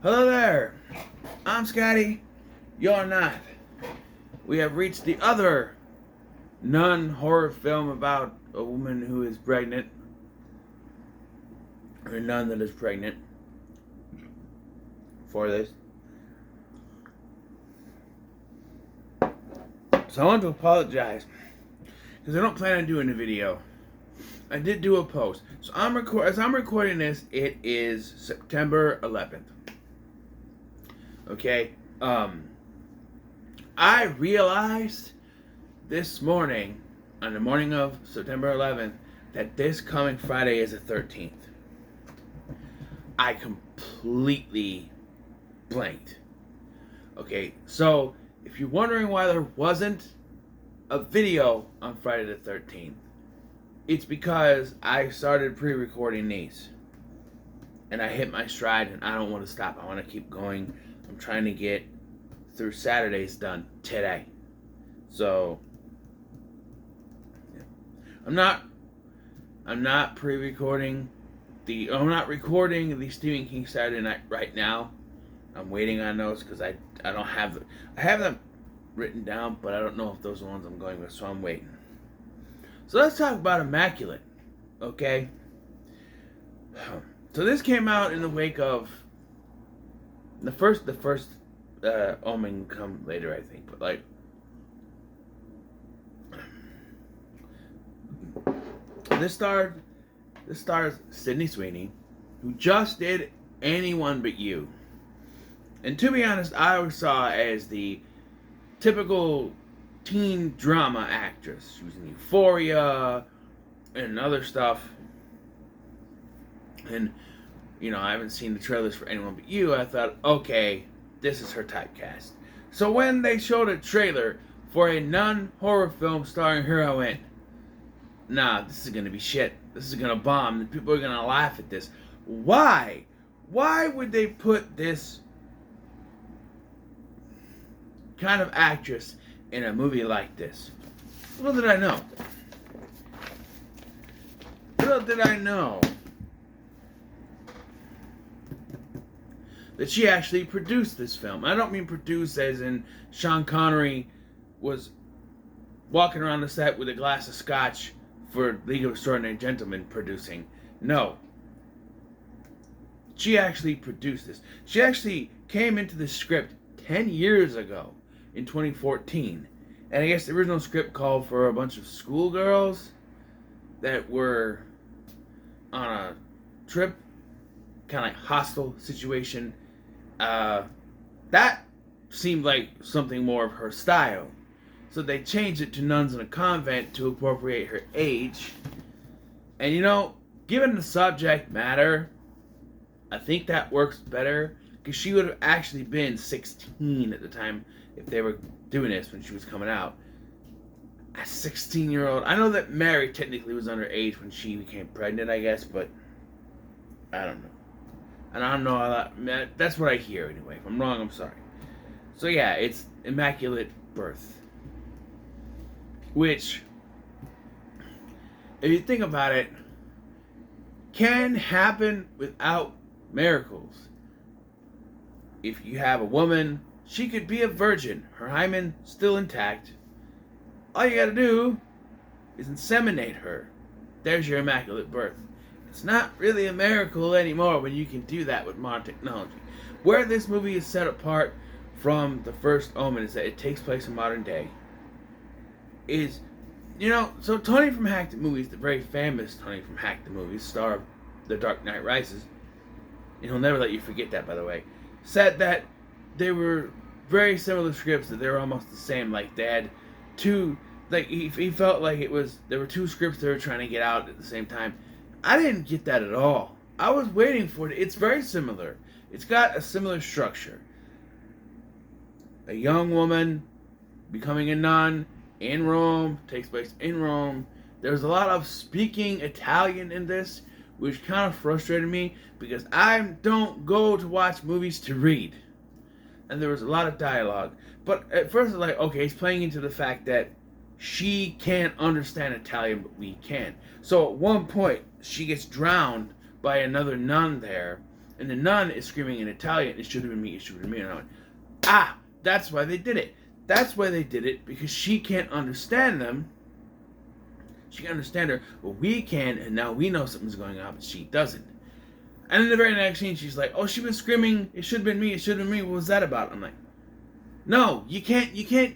Hello there. I'm Scotty. You're not. We have reached the other non-horror film about a woman who is pregnant. Or a nun that is pregnant. For this. So I want to apologize. Because I don't plan on doing a video. I did do a post. So as I'm recording this, it is September 11th. Okay, I realized this morning, on the morning of September 11th, that this coming Friday is the 13th. I completely blanked. Okay, so if you're wondering why there wasn't a video on Friday the 13th, it's because I started pre-recording these. And I hit my stride and I don't want to stop. I want to keep going. I'm trying to get through Saturdays done today. So yeah. I'm not pre-recording I'm not recording the Stephen King Saturday Night right now. I'm waiting on those because I don't have I have them written down, but I don't know if those are the ones I'm going with, so I'm waiting. So let's talk about Immaculate. Okay? So this came out in the wake of the first Omen come later, I think, but like this stars Sydney Sweeney, who just did Anyone But You, and to be honest, I always saw her as the typical teen drama actress. She was in Euphoria and other stuff, and I haven't seen the trailers for Anyone But You. I thought, okay, this is her typecast. So when they showed a trailer for a non-horror film starring her, I went, nah, this is going to be shit. This is going to bomb. People are going to laugh at this. Why? Why would they put this kind of actress in a movie like this? Little did I know. Little did I know that she actually produced this film. I don't mean produce as in Sean Connery was walking around the set with a glass of scotch for League of Extraordinary Gentlemen producing. No. She actually produced this. She actually came into the script 10 years ago in 2014. And I guess the original script called for a bunch of schoolgirls that were on a trip, kind of like hostel situation. That seemed like something more of her style. So they changed it to nuns in a convent to appropriate her age. And given the subject matter, I think that works better. Because she would have actually been 16 at the time if they were doing this when she was coming out. A 16-year-old. I know that Mary technically was underage when she became pregnant, I guess, but I don't know. And I don't know how that... That's what I hear anyway. If I'm wrong, I'm sorry. So yeah, it's Immaculate Birth. Which, if you think about it, can happen without miracles. If you have a woman, she could be a virgin. Her hymen still intact. All you gotta do is inseminate her. There's your Immaculate Birth. It's not really a miracle anymore when you can do that with modern technology. Where this movie is set apart from the first Omen is that it takes place in modern day. So Tony from Hack the Movies, the very famous Tony from Hack the Movies, star of The Dark Knight Rises, and he'll never let you forget that, by the way, said that they were very similar scripts, that they were almost the same. Like they had two, like he felt like there were two scripts they were trying to get out at the same time. I didn't get that at all. I was waiting for it. It's very similar. It's got a similar structure. A young woman becoming a nun in Rome, takes place in Rome. There's a lot of speaking Italian in this, which kind of frustrated me because I don't go to watch movies to read. And there was a lot of dialogue. But at first I was like, okay, he's playing into the fact that she can't understand Italian, but we can. So at one point, she gets drowned by another nun there, And the nun is screaming in Italian, it should have been me, it should have been me. And I went, that's why they did it. That's why they did it, because she can't understand them. She can understand her, but we can, and now we know something's going on, but she doesn't. And in the very next scene, she's like, oh, she was screaming, it should have been me, it should have been me, what was that about? I'm like, no, you can't.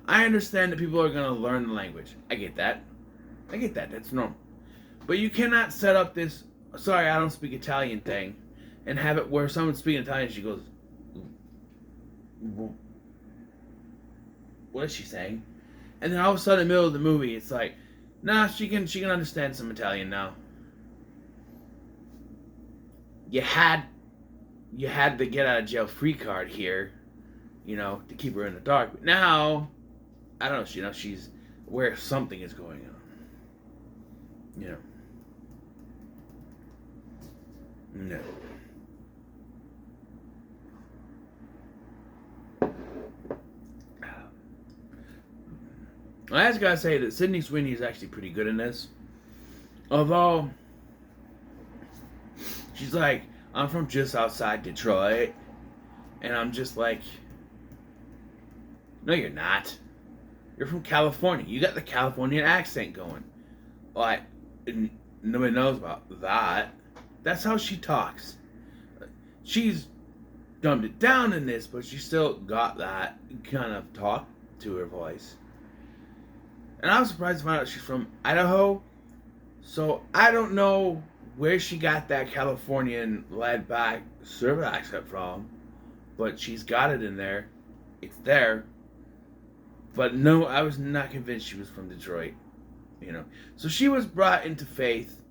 I understand that people are going to learn the language. I get that, that's normal. But you cannot set up this, sorry, I don't speak Italian thing, and have it where someone's speaking Italian, she goes, what is she saying? And then all of a sudden, in the middle of the movie, it's like, nah, she can understand some Italian now. You had the get out of jail free card here, to keep her in the dark. But now, I don't know, she's aware something is going on. No. I just gotta say that Sydney Sweeney is actually pretty good in this. Although, she's like, I'm from just outside Detroit. And I'm just like, no, you're not. You're from California. You got the Californian accent going. Like, nobody knows about that. That's how she talks. She's dumbed it down in this, but she still got that kind of talk to her voice. And I was surprised to find out she's from Idaho. So I don't know where she got that Californian laid back suburban accent from. But she's got it in there. It's there. But no, I was not convinced she was from Detroit. So she was brought into faith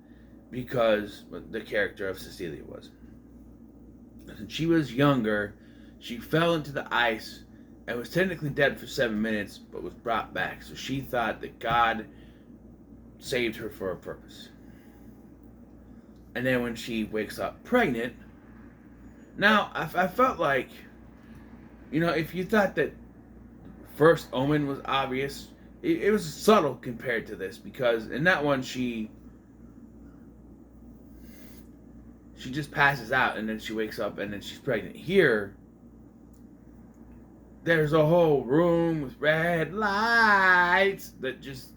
because the character of Cecilia was. When she was younger, she fell into the ice and was technically dead for 7 minutes, but was brought back. So she thought that God saved her for a purpose. And then when she wakes up pregnant, now I felt like, if you thought that First Omen was obvious, it was subtle compared to this, because in that one she just passes out and then she wakes up and then she's pregnant. Here, there's a whole room with red lights that just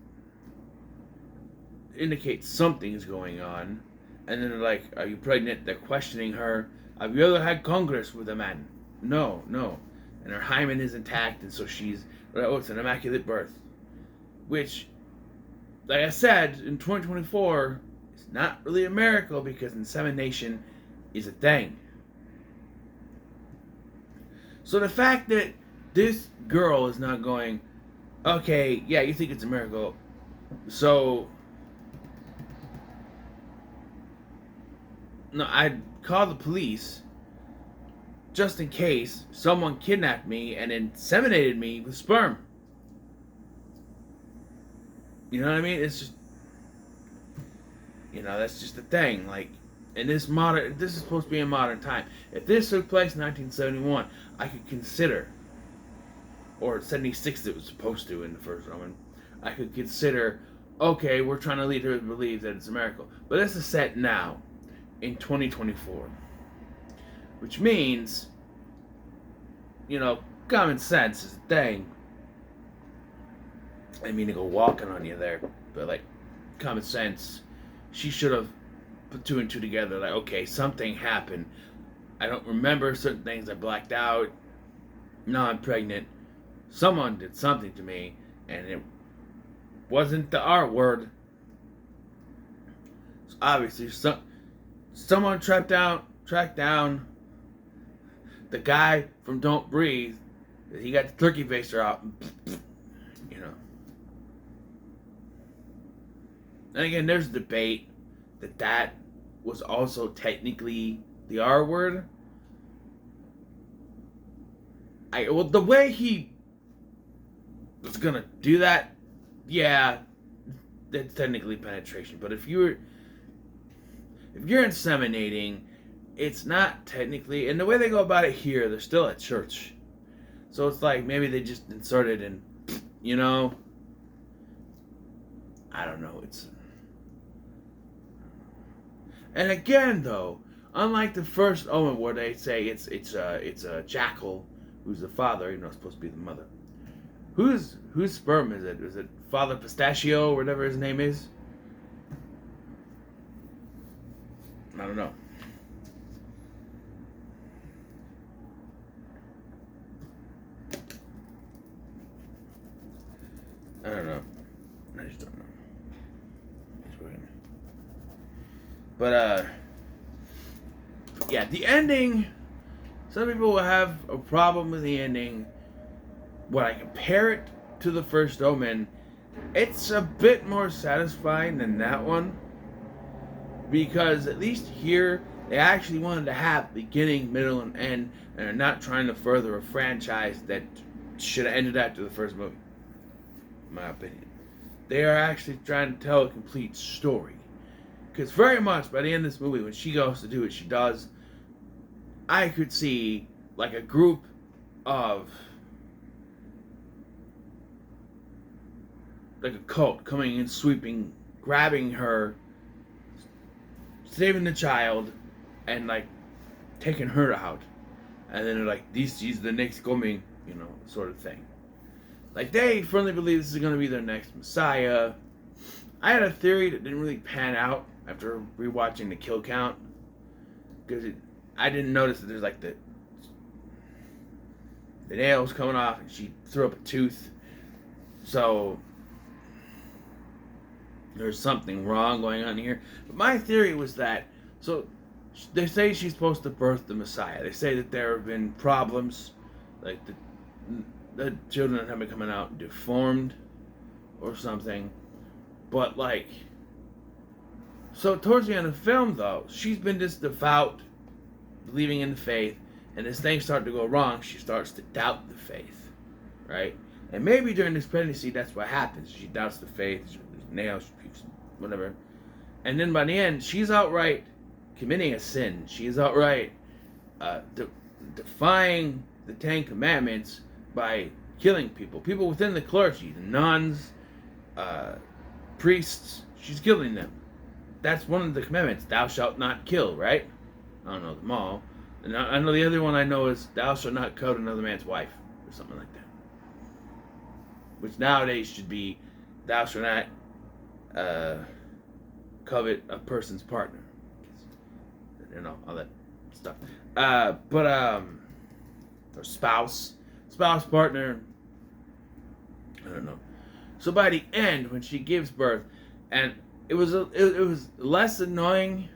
indicates something's going on. And then they're like, are you pregnant? They're questioning her. Have you ever had Congress with a man? No. And her hymen is intact, and so she's, it's an immaculate birth. Which, like I said, in 2024, it's not really a miracle because insemination is a thing. So the fact that this girl is not going, okay, yeah, you think it's a miracle, so no, I'd call the police just in case someone kidnapped me and inseminated me with sperm. You know what I mean? It's just, that's just the thing. Like, in this is supposed to be a modern time. If this took place in 1971, I could consider, or 76 it was supposed to in the first Roman, I could consider, okay, we're trying to lead her to believe that it's a miracle. But this is set now, in 2024. Which means, common sense is a thing. I mean to go walking on you there, but like, common sense, she should have put two and two together, like, okay, something happened. I don't remember certain things, I blacked out. Now I'm pregnant. Someone did something to me, and it wasn't the R word. So obviously, someone tracked down the guy from Don't Breathe. He got the turkey baster out. And again, there's debate that was also technically the R word. The way he was gonna do that, yeah, that's technically penetration. But if you're inseminating, it's not technically. And the way they go about it here, they're still at church, so it's like maybe they just inserted and, I don't know. And again, though, unlike the first Omen, where they say it's a jackal who's the father, even though it's supposed to be the mother. Whose sperm is it? Is it Father Pistachio, or whatever his name is? I don't know. I don't know. I just don't know. It's weird. But yeah, the ending. Some people will have a problem with the ending. When I compare it to the first Omen, it's a bit more satisfying than that one. Because at least here, they actually wanted to have beginning, middle, and end, and are not trying to further a franchise that should have ended after the first movie. In my opinion. They are actually trying to tell a complete story. Because very much by the end of this movie, when she goes to do what she does, I could see like a group of, like a cult coming and sweeping, grabbing her, saving the child, and like taking her out. And then they're like, this is the next coming, sort of thing. Like, they firmly believe this is going to be their next Messiah. I had a theory that didn't really pan out after rewatching the kill count. Because I didn't notice that there's like the nails coming off and she threw up a tooth. So there's something wrong going on here. But my theory was that, so they say she's supposed to birth the Messiah. They say that there have been problems, like the children have been coming out deformed or something. But like, so towards the end of the film though, she's been this devout, believing in the faith, and as things start to go wrong, she starts to doubt the faith, right? And maybe during this pregnancy, that's what happens. She doubts the faith, she nails, she pukes, whatever. And then by the end, she's outright committing a sin. She's outright defying the Ten Commandments by killing people within the clergy, the nuns, priests. She's killing them. That's one of the commandments. Thou shalt not kill, right? I don't know them all. And I know the other one I know is thou shalt not covet another man's wife, or something like that. Which nowadays should be thou shalt not covet a person's partner. All that stuff. Or spouse, partner. I don't know. So by the end, when she gives birth, and it was less annoying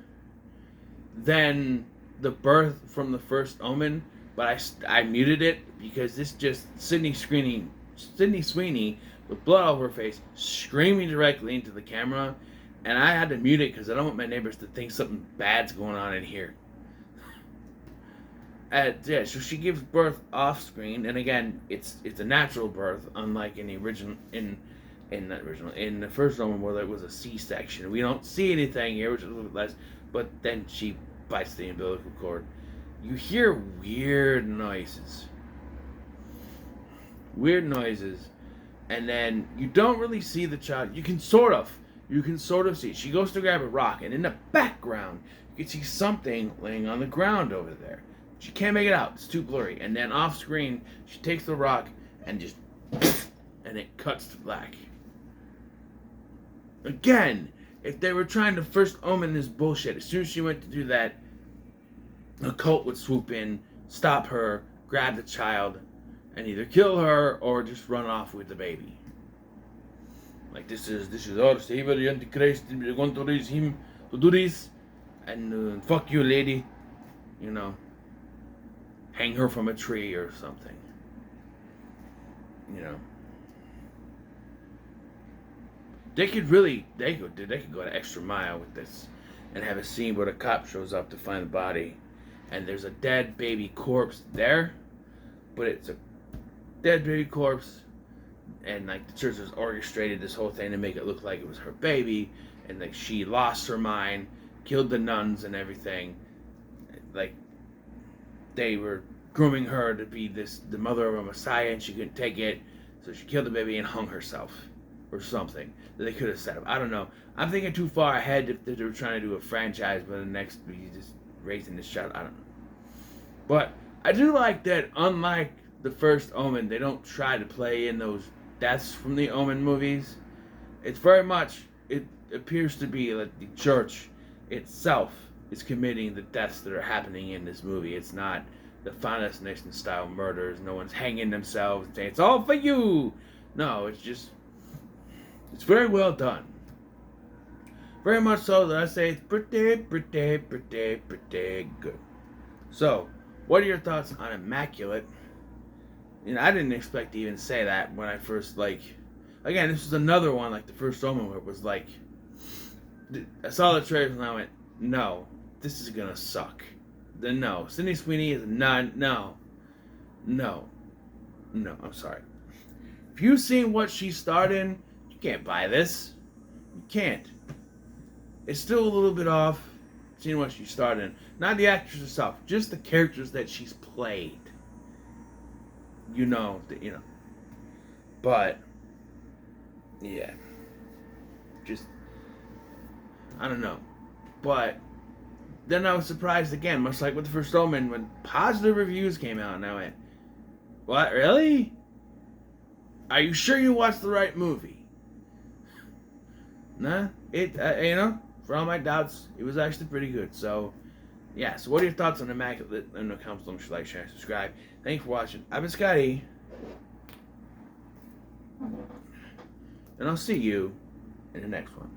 than the birth from the first Omen, but I muted it because this just Sydney Sweeney with blood all over her face, screaming directly into the camera, and I had to mute it because I don't want my neighbors to think something bad's going on in here. So she gives birth off screen, and again, it's a natural birth, unlike in the original in the first Omen where there was a C-section. We don't see anything here, which is a little bit less, but then she bites the umbilical cord. You hear weird noises, and then you don't really see the child. You can sort of see. She goes to grab a rock, and in the background, you can see something laying on the ground over there. She can't make it out. It's too blurry. And then off screen, she takes the rock and just, and it cuts to black. Again, if they were trying to first Omen this bullshit, as soon as she went to do that, a cult would swoop in, stop her, grab the child, and either kill her or just run off with the baby. Like, this is our savior, the Antichrist, and we're going to raise him to do this, and fuck you, lady, hang her from a tree or something, They could go an extra mile with this, and have a scene where the cop shows up to find the body, and there's a dead baby corpse there, but it's a dead baby corpse, and like the church has orchestrated this whole thing to make it look like it was her baby, and like she lost her mind, killed the nuns and everything, like they were grooming her to be the mother of a Messiah, and she couldn't take it, so she killed the baby and hung herself. or something that they could have set up. I don't know. I'm thinking too far ahead if they were trying to do a franchise, but the next movie just raising the shot. I don't know. But I do like that, unlike the first Omen, they don't try to play in those deaths from the Omen movies. It's very much, it appears to be that the church itself is committing the deaths that are happening in this movie. It's not the Final Destination style murders. No one's hanging themselves and saying, it's all for you. No, it's just, it's very well done. Very much so that I say it's pretty good. So, what are your thoughts on Immaculate? And I didn't expect to even say that when I first, again, this was another one like the first Omen where it was like, I saw the trailers and I went, no, this is gonna suck. Then no, Sydney Sweeney is not, no, I'm sorry. If you've seen what she starred in, you can't buy this. You can't. It's still a little bit off seeing what she starred in. Not the actress herself, just the characters that she's played. But, yeah. Just, I don't know. But, then I was surprised again, much like with the first Omen, when positive reviews came out, and I went, what, really? Are you sure you watched the right movie? Nah, for all my doubts, it was actually pretty good. So, yeah, so what are your thoughts on Immaculate? In the comments below, like, share, and subscribe. Thank you for watching. I've been Scotty, and I'll see you in the next one.